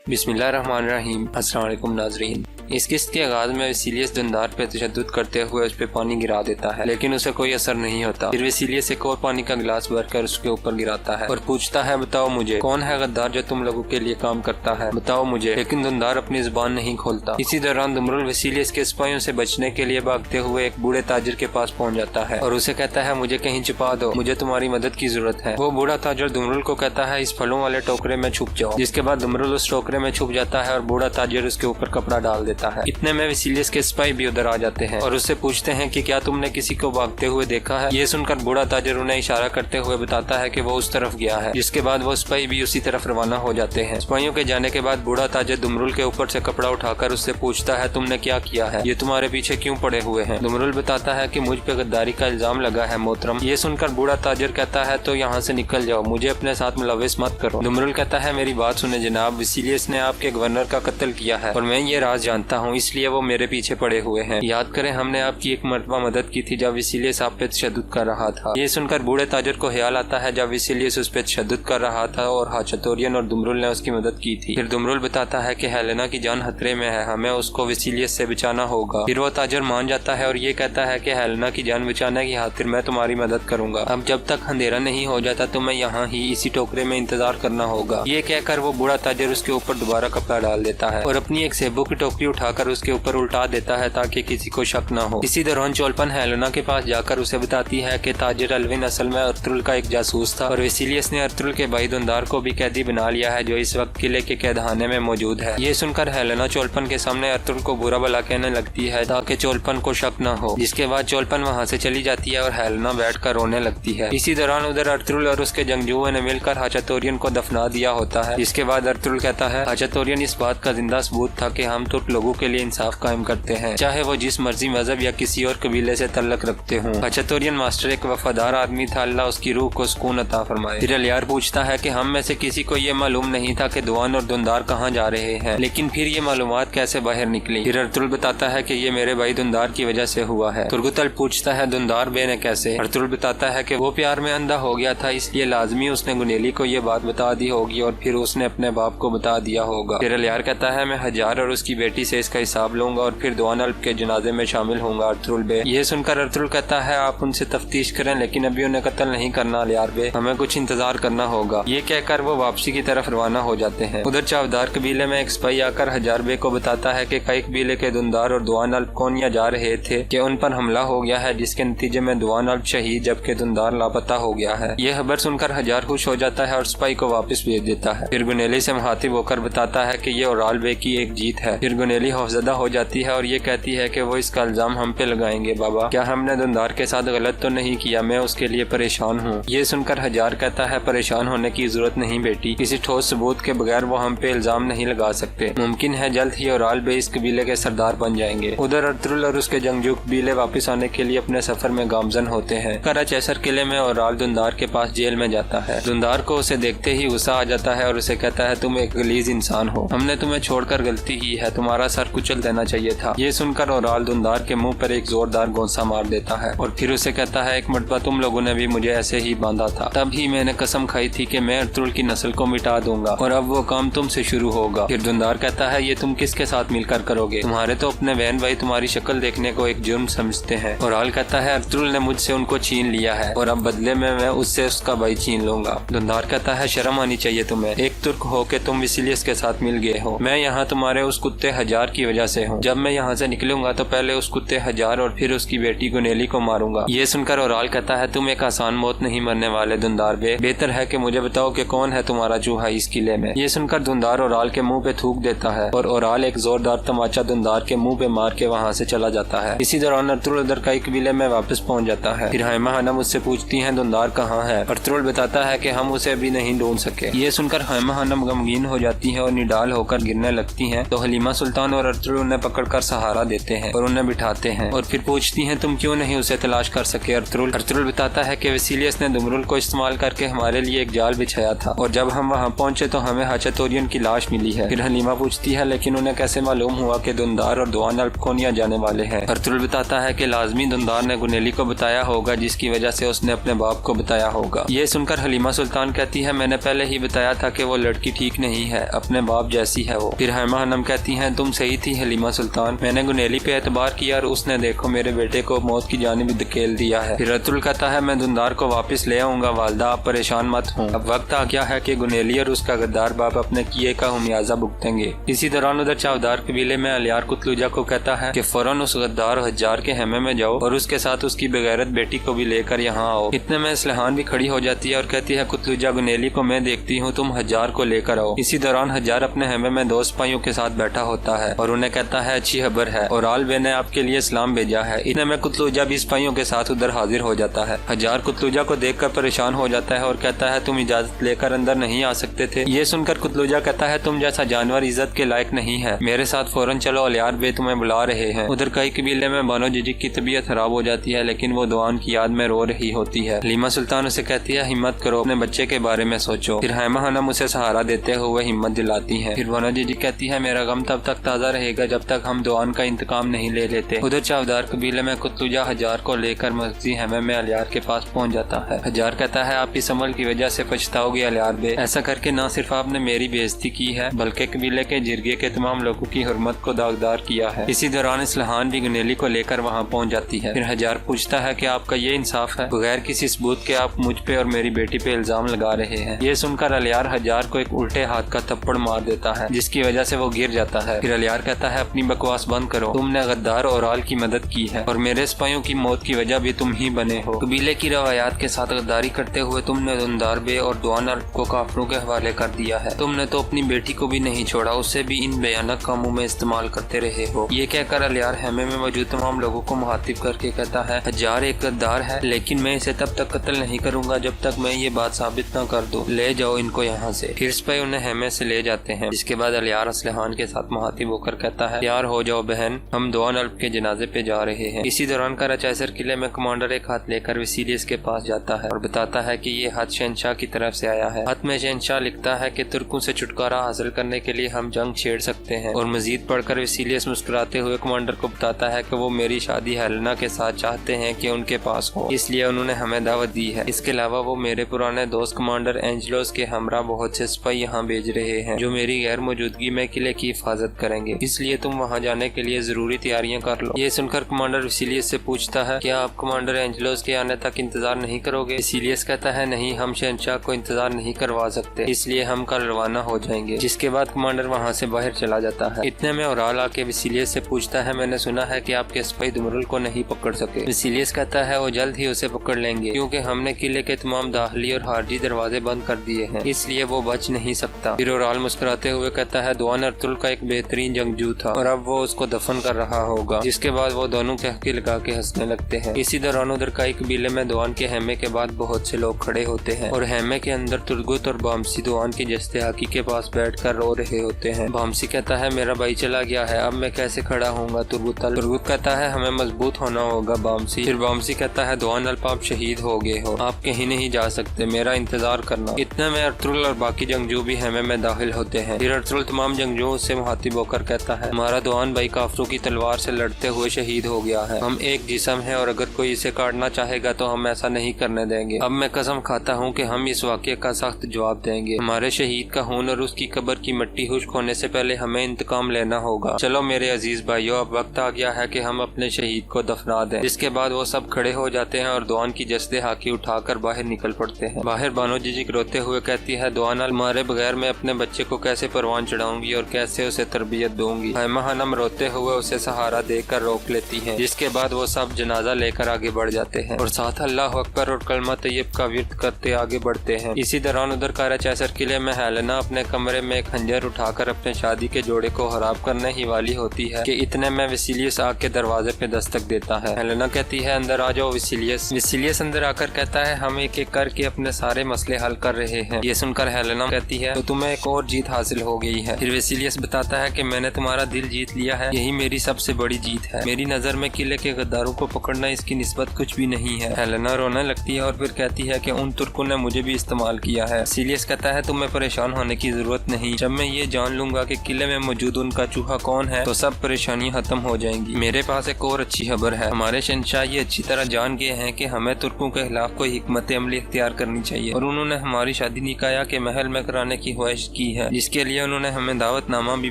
बिस्मिल्लाहिर्रहमानिर्रहीम। अस्सलाम वालेकुम नाज़रीन। इस किस्त के आगाज़ में वेसीलियस दुनदार पे तशद्दुद करते हुए उस पे पानी गिरा देता है, लेकिन उसे कोई असर नहीं होता। फिर वेसीलियस एक और पानी का गिलास भरकर उसके ऊपर गिराता है और पूछता है, बताओ मुझे कौन है गद्दार जो तुम लोगों के लिए काम करता है, बताओ मुझे। लेकिन दुनदार अपनी जुबान नहीं खोलता। इसी दौरान दुमरुल वेसीलियस के सिपाहियों से बचने के लिए भागते हुए एक बूढ़े ताजिर के पास पहुंच जाता है और उसे कहता है, मुझे कहीं छुपा दो, मुझे तुम्हारी मदद की जरूरत है। वो बूढ़ा ताजिर दुमरुल को कहता है, इस फलों वाले टोकरे में छुप जाओ। जिसके बाद दुमरुल उस टोकरे में छुप जाता है और बूढ़ा ताजिर उसके ऊपर कपड़ा डाल देता है। इतने में वेसीलियस के सिपाही भी उधर आ जाते हैं और उससे पूछते हैं कि क्या तुमने किसी को भागते हुए देखा है। ये सुनकर बूढ़ा ताजिर उन्हें इशारा करते हुए बताता है कि वो उस तरफ गया है। जिसके बाद वो सिपाही भी उसी तरफ रवाना हो जाते हैं। सिपाहियों के जाने के बाद बूढ़ा ताजिर दुमरुल के ऊपर से कपड़ा उठाकर उससे पूछता है, तुमने क्या किया है, ये तुम्हारे पीछे क्यों पड़े हुए हैं। दुमरुल बताता है कि मुझ पे गद्दारी का इल्जाम लगा है मोहतरम। ये सुनकर बूढ़ा ताजिर कहता है, तो यहाँ से निकल जाओ, मुझे अपने साथ मुलविस मत करो। दुमरुल कहता है, मेरी बात सुने जनाब, वेसीलियस ने आपके गवर्नर का कत्ल किया है और मैं ये राज जानता हूँ, इसलिए वो मेरे पीछे पड़े हुए हैं। याद करें, हमने आपकी एक मरतबा मदद की थी जब वेसीलियस आप पे तशद्दुद कर रहा था। ये सुनकर बूढ़े ताजिर को ख्याल आता है जब वेसीलियस उस पे तशद्दुद कर रहा था और हाचतोरियन और दुमरुल ने उसकी मदद की थी। फिर दुमरुल बताता है कि हेलेना की जान खतरे में है, हमें उसको वेसीलियस से बचाना होगा। फिर वो ताजिर मान जाता है और ये कहता है कि हेलेना की जान बचाने की खातिर मैं तुम्हारी मदद करूंगा। अब जब तक अंधेरा नहीं हो जाता तो मैं यहाँ ही इसी टोकरे में इंतजार करना होगा। ये कहकर वो बूढ़ा ताजिर उसके ऊपर दोबारा कपड़ा डाल देता है और अपनी एक सेबों की टोकरी उठाकर उसके ऊपर उल्टा देता है ताकि किसी को शक न हो। इसी दौरान चोलपन हेलेना के पास जाकर उसे बताती है कि ताजिर अलविन असल में अर्तुगरुल का एक जासूस था और वेसीलियस ने अर्तुगरुल के भाई दुनदार को भी कैदी बना लिया है जो इस वक्त किले के कैदखाने में मौजूद है। ये सुनकर हेलेना चोलपन के सामने अर्तुगरुल को बुरा भला कहने लगती है ताकि चोलपन को शक न हो। जिसके बाद चोलपन वहाँ से चली जाती है और हेलेना बैठकर रोने लगती है। इसी दौरान उधर अर्तुगरुल और उसके जंगजुओं ने मिलकर हाचतोरियन को दफना दिया होता है। जिसके बाद अर्तुगरुल कहता है, हाचतोरियन इस बात का जिंदा सबूत था कि हम तुर्क लोगों के लिए इंसाफ कायम करते हैं, चाहे वो जिस मर्जी मजहब या किसी और कबीले से तल्लक रखते हों। हाचतोरियन मास्टर एक वफादार आदमी था, अल्लाह उसकी रूह को सुकून अता फरमाए। फिर अलियार पूछता है कि हम में से किसी को ये मालूम नहीं था कि दुआन और दुनदार कहाँ जा रहे हैं, लेकिन फिर ये मालूमात कैसे बाहर निकली। फिर अर्तुगरुल बताता है कि ये मेरे भाई दुनदार की वजह से हुआ है। तुर्गुतल पूछता है, दुनदार बे ने कैसे। अर्तुगरुल बताता है कि वो प्यार में अंधा हो गया था, इसलिए लाजमी उसने गुनेली को ये बात बता दी होगी और फिर उसने अपने बाप को बता दिया होगा। फिर अलियार कहता है, मैं हजार और उसकी बेटी से इसका हिसाब लूंगा और फिर दुआन अल्प के जनाजे में शामिल होऊंगा। अर्तुगरुल बे ये सुनकर अर्तुगरुल कहता है, आप उनसे तफ्तीश करें, लेकिन अभी उन्हें कत्ल नहीं करना अलियार बे, हमें कुछ इंतजार करना होगा। ये कहकर वो वापसी की तरफ रवाना हो जाते हैं। उधर चावदार कबीले में एक सिपाही आकर हजार बे को बताता है कि कई कबीले के दुनदार और दुआन अल्प कोनिया जा रहे थे कि उन पर हमला हो गया है, जिसके नतीजे में दुआन अल्प शहीद जबकि दुनदार लापता हो गया है। यह खबर सुनकर हजार खुश हो जाता है और सिपाही को वापस भेज देता है। फिर गुनेली से मुखातिब होकर बताता है कि ये ओराल बे की एक जीत है। फिर गुनेली खौफजदा हो जाती है और ये कहती है कि वो इसका इल्जाम हम पे लगाएंगे। बाबा, क्या हमने दुनदार के साथ गलत तो नहीं किया, मैं उसके लिए परेशान हूँ। ये सुनकर हजार कहता है, परेशान होने की जरूरत नहीं बेटी, किसी ठोस सबूत के बगैर वो हम पे इल्जाम नहीं लगा सकते। मुमकिन है जल्द ही ओराल बे इस कबीले के सरदार बन जाएंगे। उधर अर्तुगरुल और उसके जंगजू कबीले वापस आने के लिए अपने सफर में गामजन होते हैं। कराचेसर किले में ओराल दुनदार के पास जेल में जाता है। दुनदार को उसे देखते ही गुस्सा आ जाता है और उसे कहता है, तुम एक गलीज इंसान हो, हमने तुम्हें छोड़कर गलती की है, तुम्हारा सर कुचल देना चाहिए था। ये सुनकर ओराल दुनदार के मुंह पर एक जोरदार गोंसा मार देता है और फिर उसे कहता है, एक मरतबा तुम लोगों ने भी मुझे ऐसे ही बांधा था, तब ही मैंने कसम खाई थी कि मैं अर्तुगरुल की नस्ल को मिटा दूंगा और अब वो काम तुमसे शुरू होगा। फिर दुनदार कहता है, ये तुम किसके साथ मिलकर करोगे, तुम्हारे तो अपने बहन भाई तुम्हारी शक्ल देखने को एक जुर्म समझते हैं। ओराल कहता है, अर्तुगरुल ने मुझसे उनको छीन लिया है और अब बदले में मैं उससे उसका भाई छीन लूंगा। दुनदार कहता है, शर्म आनी चाहिए तुम्हें, एक तुर्क हो के तुम वेसीलियस के साथ मिल गए हो। मैं यहाँ तुम्हारे उस कुत्ते हजार की वजह से हूँ। जब मैं यहाँ से निकलूंगा तो पहले उस कुत्ते हजार और फिर उसकी बेटी गुनेली को मारूंगा। ये सुनकर ओराल कहता है, तुम एक आसान मौत नहीं मरने वाले दुनदार बे, बेहतर है कि मुझे बताओ कि कौन है तुम्हारा चूहा इस किले में। ये सुनकर दुनदार ओराल के मुंह पे थूक देता है और ओराल एक जोरदार तमाचा दुनदार के मुंह पे मार के वहाँ से चला जाता है। इसी दौरान अर्तुगरुल उधर कई कबीले में वापस पहुँच जाता है। फिर हैमा हनम उससे पूछती है, दुनदार कहाँ है। अर्तुगरुल बताता है कि हम उसे अभी नहीं ढूंढ सके। ये सुनकर हैमा हनम गमगीन हो जाती है और निडाल होकर गिरने लगती है। तो हलीमा सुल्तान सुल्तान और अर्तुगरुल उन्हें पकड़कर सहारा देते हैं और उन्हें बिठाते हैं और फिर पूछती हैं तुम क्यों नहीं उसे तलाश कर सके। अर्तुगरुल बताता है कि वेसिलियस ने दुमरुल को इस्तेमाल करके हमारे लिए एक जाल बिछाया था और जब हम वहाँ पहुंचे तो हमें हचतोरियन की लाश मिली है। फिर हलीमा पूछती है लेकिन उन्हें कैसे मालूम हुआ कि दुंदार और दुआन अल्पकोनिया जाने वाले हैं। अर्तुगरुल बताता है कि लाजमी दुंदार ने गुनेली को बताया होगा जिसकी वजह से उसने अपने बाप को बताया होगा। ये सुनकर हलीमा सुल्तान कहती है मैंने पहले ही बताया था कि वो लड़की ठीक नहीं है, अपने बाप जैसी है वो। फिर हैमा हनम कहती हैं तुम सही थी हलीमा सुल्तान, मैंने गुनेली पे एतबार किया और उसने देखो मेरे बेटे को मौत की जानिब धकेल दिया है। फिर अर्तुगरुल कहता है मैं दुंदार को वापस ले आऊंगा वालदा, आप परेशान मत हो। अब वक्त आ गया है कि गुनेली और उसका गद्दार बाप अपने किए का हुमियाजा भुगतेंगे। इसी दौरान उधर चावदार कबीले में अलियार कुतलुजा को कहता है कि फौरन उस गद्दार हज्जार के हेमे में जाओ और उसके साथ उसकी बेगैरत बेटी को भी लेकर यहाँ आओ। इतने में इसलहान भी खड़ी हो जाती है और कहती है कुतलुजा गुनेली को मैं देखती हूँ, तुम हज्जार को लेकर आओ। इसी दौरान हज्जार अपने हेमे में 2 सिपाहियों के साथ बैठा होता है और उन्हें कहता है अच्छी खबर है और आल बे ने आपके लिए सलाम भेजा है। इतने में कुतलुजा भी सिपाहियों के साथ उधर हाजिर हो जाता है। हज्जार कुतलुजा को देखकर परेशान हो जाता है और कहता है तुम इजाजत लेकर अंदर नहीं आ सकते थे। ये सुनकर कुतलुजा कहता है तुम जैसा जानवर इज्जत के लायक नहीं है, मेरे साथ फौरन चलो, अलियार बे तुम्हें बुला रहे हैं। उधर कई कबीले में बानो जिजिक की तबीयत खराब हो जाती है लेकिन वो दुआन की याद में रो रही होती है। हलीमा सुल्तान उसे कहती है हिम्मत करो, अपने बच्चे के बारे में सोचो। फिर हैमा हनम उसे सहारा देते हुए हिम्मत दिलाती है। फिर बानो जिजिक कहती है मेरा गम तब तक ताज़ा रहेगा जब तक हम दुआन का इंतकाम नहीं ले लेते। उधर चावदार कबीले में कुतलुजा हज्जार को लेकर मस्जिद हेमे में अलियार के पास पहुंच जाता है। हज्जार कहता है आप इस अमल की वजह से पछताओगे अलियार बे, ऐसा करके न सिर्फ आपने मेरी बेइज्जती की है बल्कि कबीले के जिरगे के तमाम लोगों की हुर्मत को दागदार किया है। इसी दौरान इसलहान भी गुनेली को लेकर वहाँ पहुँच जाती है। फिर हज्जार पूछता है कि आपका ये इंसाफ है, बगैर किसी सबूत के आप मुझ पे और मेरी बेटी पे इल्जाम लगा रहे हैं। ये सुनकर अलियार हज्जार को एक उल्टे हाथ का थप्पड़ मार देता है जिसकी वजह से वो गिर जाता है। फिर अलियार कहता है अपनी बकवास बंद करो, तुमने गद्दार और आल की मदद की है और मेरे सिपाहियों की मौत की वजह भी तुम ही बने हो। कबीले की रवायात के साथ गद्दारी करते हुए तुमने दुंदार बे और दुआन को काफरों के हवाले कर दिया है। तुमने तो अपनी बेटी को भी नहीं छोड़ा, उससे भी इन भयानक कामों में इस्तेमाल करते रहे हो। ये कहकर अलियार हेमे में मौजूद तमाम लोगों को मुखातिब करके कहता है हज्जार एक गद्दार है लेकिन मैं इसे तब तक कत्ल नहीं करूंगा जब तक मैं ये बात साबित न कर दूं। ले जाओ इनको यहाँ से। फिर सिपाही उन्हें हेमे से ले जाते हैं। इसके बाद अलियार असलहान के साथ मुखातिब होकर कहता है तैयार हो जाओ बहन, हम दुआन अल्प के जनाजे पे जा रहे हैं। इसी दौरान कराचाइसर किले में कमांडर एक हाथ लेकर वेसिलियस के पास जाता है और बताता है कि ये हाथ शहनशाह की तरफ से आया है। हाथ में शहनशाह लिखता है कि तुर्कों से छुटकारा हासिल करने के लिए हम जंग छेड़ सकते हैं। और मजीद पढ़कर वेसिलियस मुस्कुराते हुए कमांडर को बताता है कि वो मेरी शादी हेलेना के साथ चाहते हैं कि उनके पास हो, इसलिए उन्होंने हमें दावत दी है। इसके अलावा वो मेरे पुराने दोस्त कमांडर एंजलोस के हमरा बहुत से सिपाही यहाँ भेज रहे हैं जो मेरी गैर मौजूदगी में किले की हिफाजत करेंगे, इसलिए तुम वहाँ जाने के लिए जरूरी तैयारियां कर लो। ये सुनकर कमांडर वेसिलियस से पूछता है क्या आप कमांडर एंजलोस के आने तक इंतजार नहीं करोगे। वेसिलियस कहता है नहीं, हम शहनशाह को इंतजार नहीं करवा सकते, इसलिए हम कल रवाना हो जाएंगे। जिसके बाद कमांडर वहाँ से बाहर चला जाता है। इतने में ओराल आके वेसिलियस से पूछता है मैंने सुना है कि आपके सिपाही दुमरुल को नहीं पकड़ सके। वेसिलियस कहता है वो जल्द ही उसे पकड़ लेंगे क्योंकि हमने किले के तमाम दाखिली और खारजी दरवाजे बंद कर दिए हैं, इसलिए वो बच नहीं सकता। फिर ओराल मुस्कुराते हुए कहता है दुआन अर्तुगरुल का एक बेहतरीन जंगजू था और अब वो उसको दफन कर रहा होगा। जिसके बाद वो दोनों कहके लगा के हंसने लगते हैं। इसी दौरान उधर कई कबीले में दुआन के हेमे के बाद बहुत से लोग खड़े होते हैं और हेमे के अंदर तुर्गुत और बामसी दुआन की जस्ते हाकी के पास बैठकर रो रहे होते हैं। बामसी कहता है मेरा भाई चला गया है, अब मैं कैसे खड़ा होऊंगा। तुर्गुत कहता है हमें मजबूत होना होगा बामसी। फिर बामसी कहता है दुआन अल्प आप शहीद हो गए हो, आप कहीं नहीं जा सकते, मेरा इंतजार करना। इतने में अर्तुगरुल और बाकी जंगजू भी हेमे में दाखिल होते हैं। फिर अर्तुगरुल तमाम जंगजुओं से मुखातिब होकर कहता है हमारा दुआन भाई काफरों की तलवार से लड़ते हुए शहीद हो गया है। हम एक जिस्म है और अगर कोई इसे काटना चाहेगा तो हम ऐसा नहीं करने देंगे। अब मैं कसम खाता हूँ कि हम इस वाक़े का सख्त जवाब देंगे। हमारे शहीद का खून और उसकी कब्र की मिट्टी खुश्क होने से पहले हमें इंतकाम लेना होगा। चलो मेरे अजीज भाइयों, अब वक्त आ गया है कि हम अपने शहीद को दफना दें। इसके बाद वो सब खड़े हो जाते हैं और दुआन की जस्ते हाकी उठाकर बाहर निकल पड़ते हैं। बाहर बानो जिजिक रोते हुए कहती है दुआन हमारे बगैर मैं अपने बच्चे को कैसे परवान चढ़ाऊंगी और कैसे उसे तरबियत दूंगी। हैमा हनम रोते हुए उसे सहारा देकर रोक लेती है। जिसके बाद वो सब जनाजा लेकर आगे बढ़ जाते हैं और साथ अल्लाह अकबर और कलमा तैयब का विर्द करते आगे बढ़ते हैं। इसी दौरान उधर कराचाइसर किले में हेलेना अपने कमरे में एक खंजर उठाकर अपने शादी के जोड़े को खराब करने ही वाली होती है कि इतने में वेसिलियस आग के दरवाजे पे दस्तक देता है। हेलेना कहती है अंदर आ जाओ वेसिलियस अंदर आकर कहता है हम एक एक करके अपने सारे मसले हल कर रहे हैं। ये सुनकर हेलेना कहती है तो तुम्हें एक और जीत हासिल हो गई है। फिर वेसिलियस बताता है कि मैंने तुम्हारा दिल जीत लिया है, यही मेरी सबसे बड़ी जीत है। मेरी नजर में किले के गद्दारों को पकड़ना इसकी निस्बत कुछ भी नहीं है। हेलेना रोने लगती है और फिर कहती है कि उन तुर्कों ने मुझे भी इस्तेमाल किया है। सीलियस कहता है तुम्हें परेशान होने की जरूरत नहीं, जब मैं ये जान लूंगा कि किले में मौजूद उनका चूहा कौन है तो सब परेशानियां खत्म हो जाएंगी। मेरे पास एक और अच्छी खबर है, हमारे शहंशाह ये अच्छी तरह जान गए हैं कि हमें तुर्कों के खिलाफ कोई हिकमत अमली इख्तियार करनी चाहिए और उन्होंने हमारी शादी निकाया के महल में कराने की ख्वाहिश की है, जिसके लिए उन्होंने हमें दावतनामा भी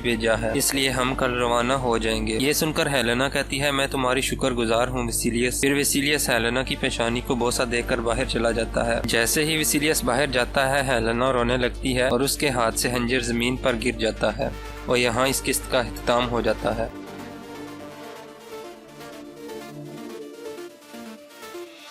भेजा है, इसलिए हम कल रवाना हो जाएंगे। ये सुनकर हेलेना कहती है मैं तुम्हारी शुक्रगुजार हूँ विसिलियस। फिर विसिलियस हेलेना की पेशानी को बोसा देकर बाहर चला जाता है। जैसे ही विसिलियस बाहर जाता है हेलेना रोने लगती है और उसके हाथ से खंजर जमीन पर गिर जाता है और यहाँ इस किस्त का इख्तिताम हो जाता है।